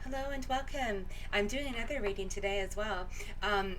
Hello and welcome. I'm doing another reading today as well. Um,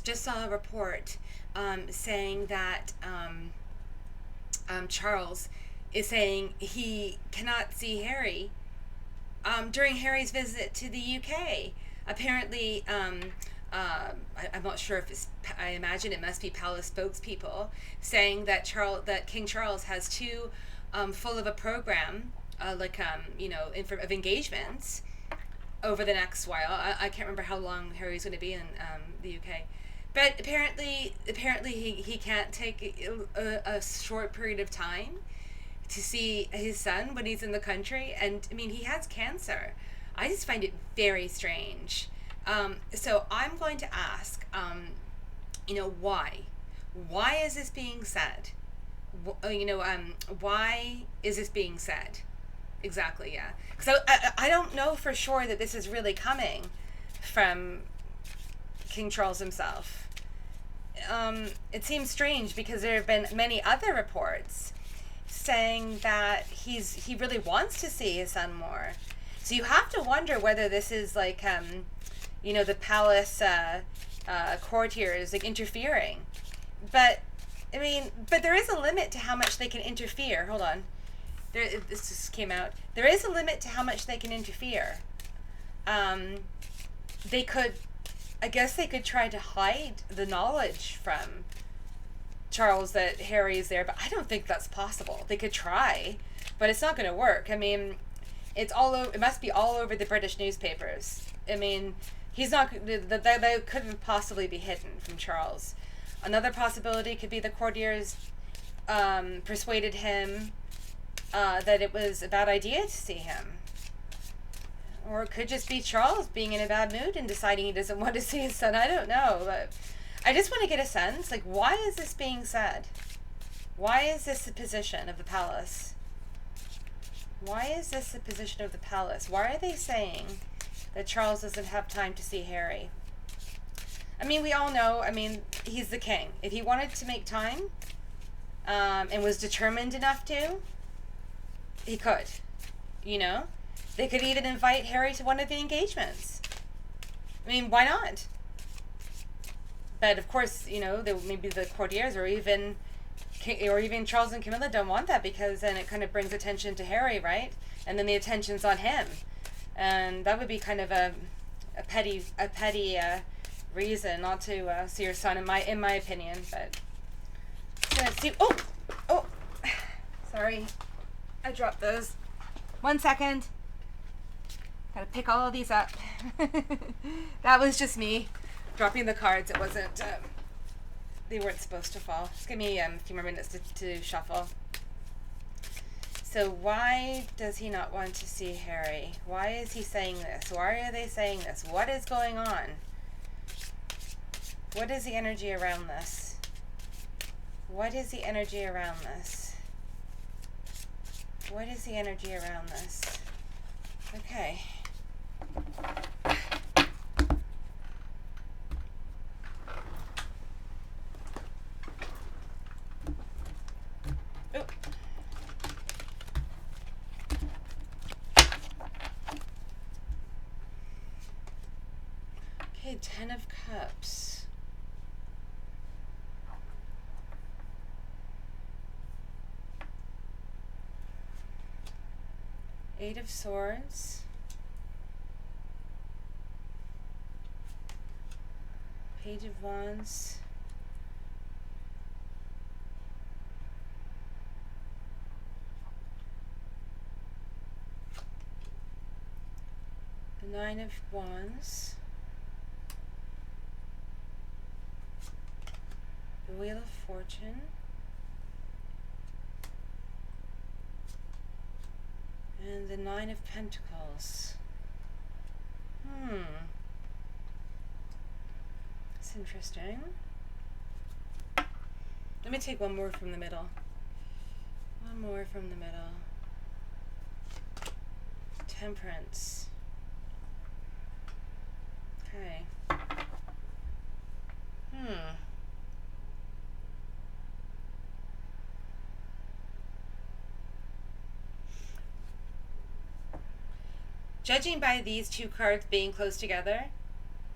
just saw a report saying that Charles is saying he cannot see Harry during Harry's visit to the UK. Apparently, I'm not sure if it's. I imagine it must be palace spokespeople saying that King Charles has too full of a program, of engagements over the next while. I can't remember how long Harry's going to be in the UK. But apparently he can't take a short period of time to see his son when he's in the country. And I mean, he has cancer. I just find it very strange. So I'm going to ask, why? Why is this being said? Why is this being said? Exactly, yeah. Because I don't know for sure that this is really coming from King Charles himself. It seems strange because there have been many other reports saying that he really wants to see his son more. So you have to wonder whether this is like the palace courtiers like interfering. But but there is a limit to how much they can interfere. Hold on. This just came out. There is a limit to how much they can interfere. Um, they could, I guess, they could try to hide the knowledge from Charles that Harry is there, but I don't think that's possible. They could try, but it's not going to work. I mean, it's all over. It must be all over the British newspapers. I mean, he's not. That couldn't possibly be hidden from Charles. Another possibility could be the courtiers persuaded him that it was a bad idea to see him. Or it could just be Charles being in a bad mood and deciding he doesn't want to see his son. I don't know, but I just want to get a sense, like, why is this being said? Why is this the position of the palace? Why is this the position of the palace? Why are they saying that Charles doesn't have time to see Harry? I mean, we all know, he's the king. If he wanted to make time, and was determined enough to, he could, They could even invite Harry to one of the engagements. I mean, why not? But of course, maybe the courtiers or even Charles and Camilla don't want that because then it kind of brings attention to Harry, right? And then the attention's on him, and that would be kind of a petty reason not to see your son, in my opinion. But let's see. Oh, sorry. I dropped those. 1 second. Gotta pick all of these up. That was just me dropping the cards. It wasn't, they weren't supposed to fall. Just give me a few more minutes to shuffle. So why does he not want to see Harry? Why is he saying this? Why are they saying this? What is going on? What is the energy around this? What is the energy around this? What is the energy around this? Okay. Oh. Okay, 10 of Cups. Eight of Swords. Page of Wands. The Nine of Wands. The Wheel of Fortune. And the Nine of Pentacles. That's interesting. Let me take one more from the middle. One more from the middle. Temperance. Okay. Judging by these two cards being close together,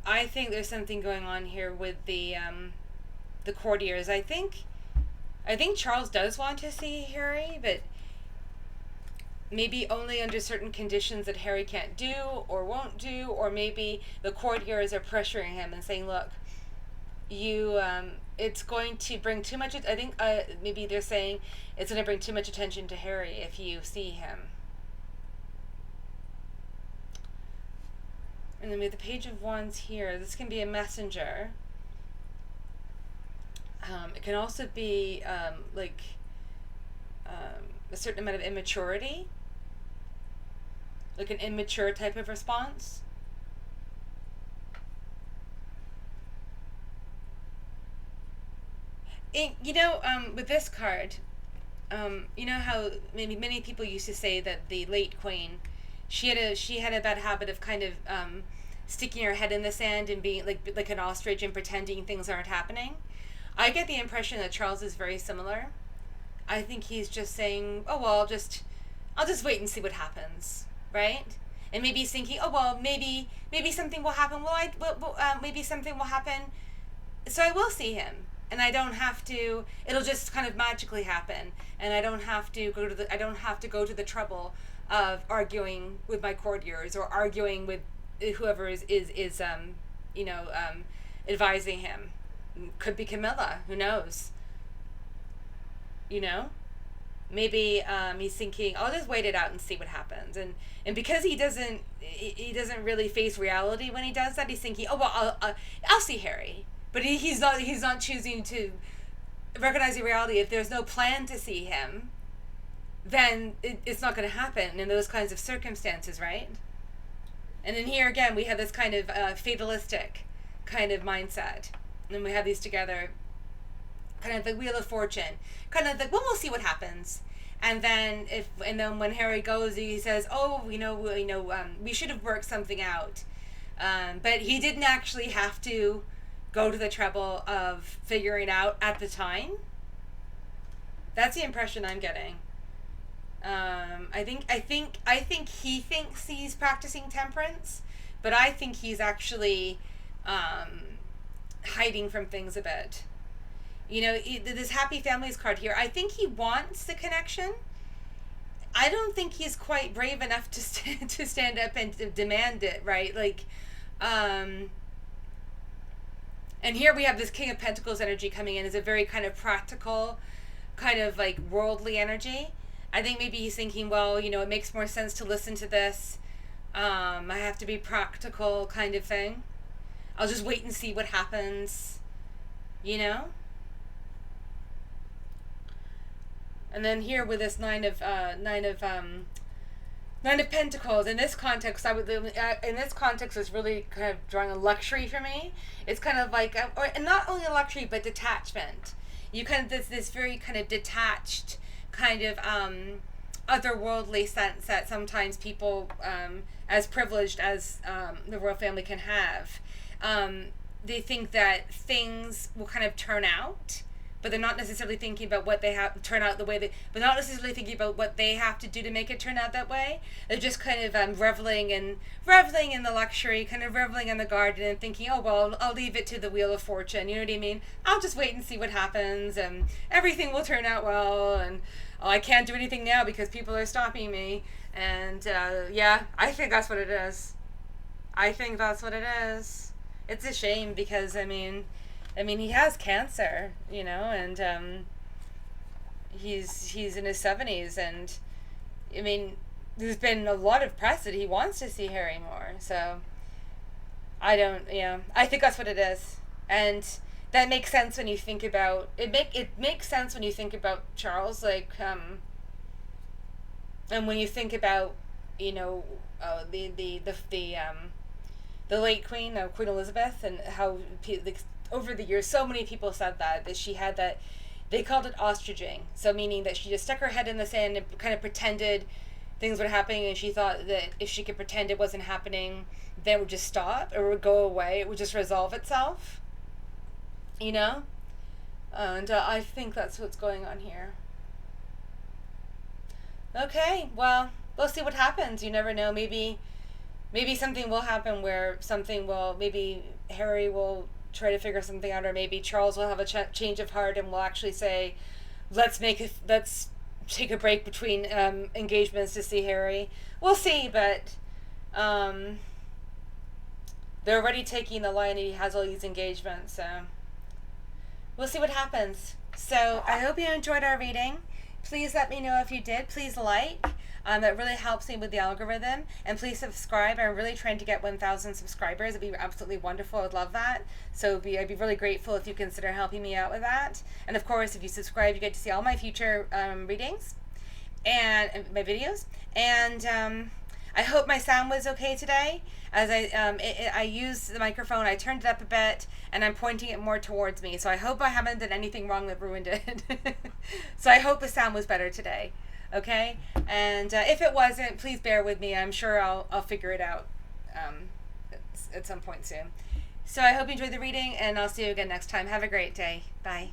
I think there's something going on here with the courtiers. I think Charles does want to see Harry, but maybe only under certain conditions that Harry can't do or won't do, or maybe the courtiers are pressuring him and saying, "Look, you, it's going to bring too much." I think maybe they're saying it's going to bring too much attention to Harry if you see him. And then with the Page of Wands here, this can be a messenger. It can also be a certain amount of immaturity, like an immature type of response. With this card, you know how maybe many people used to say that the late queen, she had a bad habit of kind of sticking her head in the sand and being like an ostrich and pretending things aren't happening. I get the impression that Charles is very similar. I think he's just saying, "Oh well, I'll just wait and see what happens," right? And maybe he's thinking, "Oh well, maybe something will happen. Maybe something will happen, so I will see him, and I don't have to. It'll just kind of magically happen, and I don't have to go to the trouble of arguing with my courtiers or arguing with whoever is advising him. Could be Camilla. Who knows? You know." Maybe he's thinking, "I'll just wait it out and see what happens," and because he doesn't really face reality when he does that, he's thinking, "Oh well, I'll see Harry," but he's not choosing to recognize the reality. If there's no plan to see him, then it's not going to happen in those kinds of circumstances, right? And then here again, we have this kind of fatalistic kind of mindset, and then we have these together. Kind of the Wheel of Fortune, kind of like, well, we'll see what happens, and then when Harry goes, he says, "Oh, we should have worked something out," but he didn't actually have to go to the trouble of figuring out at the time. That's the impression I'm getting. I think he thinks he's practicing temperance, but I think he's actually hiding from things a bit. This Happy Families card here, I think he wants the connection. I don't think he's quite brave enough to stand up and to demand it, right? And here we have this King of Pentacles energy coming in as a very kind of practical, kind of like worldly energy. I think maybe he's thinking, well, it makes more sense to listen to this. I have to be practical kind of thing. I'll just wait and see what happens, And then here with this nine of Pentacles, in this context, is really kind of drawing a luxury for me. It's kind of like, and not only a luxury, but detachment. You kind of this very kind of detached, kind of otherworldly sense that sometimes people, as privileged as the royal family can have, they think that things will kind of turn out, but they're not necessarily thinking about what they have turn out the way but not necessarily thinking about what they have to do to make it turn out that way. They're just kind of reveling in the luxury, kind of reveling in the garden, and thinking, "Oh well, I'll leave it to the Wheel of Fortune." You know what I mean? I'll just wait and see what happens, and everything will turn out well. And I can't do anything now because people are stopping me. And I think that's what it is. It's a shame because I mean, he has cancer, and he's in his 70s, and I mean, there's been a lot of press that he wants to see Harry more. So I think that's what it is, and that makes sense when you think about it. It makes sense when you think about Charles, and when you think about the late Queen, Queen Elizabeth, and how over the years, so many people said that she had that, they called it ostriching. So meaning that she just stuck her head in the sand and kind of pretended things were happening, and she thought that if she could pretend it wasn't happening, then it would just stop, or it would go away, it would just resolve itself. And I think that's what's going on here. Okay, well, we'll see what happens. You never know. Maybe maybe something will happen where maybe Harry will try to figure something out, or maybe Charles will have a change of heart and will actually say, let's take a break between engagements to see Harry. We'll see, but um, they're already taking the line. He has all these engagements, so we'll see what happens. So I hope you enjoyed our reading. Please let me know if you did. Please like. That really helps me with the algorithm. And please subscribe. I'm really trying to get 1,000 subscribers. It'd be absolutely wonderful. I'd love that. So I'd be really grateful if you consider helping me out with that. And of course, if you subscribe, you get to see all my future readings and my videos. And I hope my sound was okay today. As I used the microphone, I turned it up a bit, and I'm pointing it more towards me. So I hope I haven't done anything wrong that ruined it. So I hope the sound was better today. Okay, and if it wasn't, please bear with me. I'm sure I'll figure it out at some point soon. So I hope you enjoyed the reading, and I'll see you again next time. Have a great day. Bye.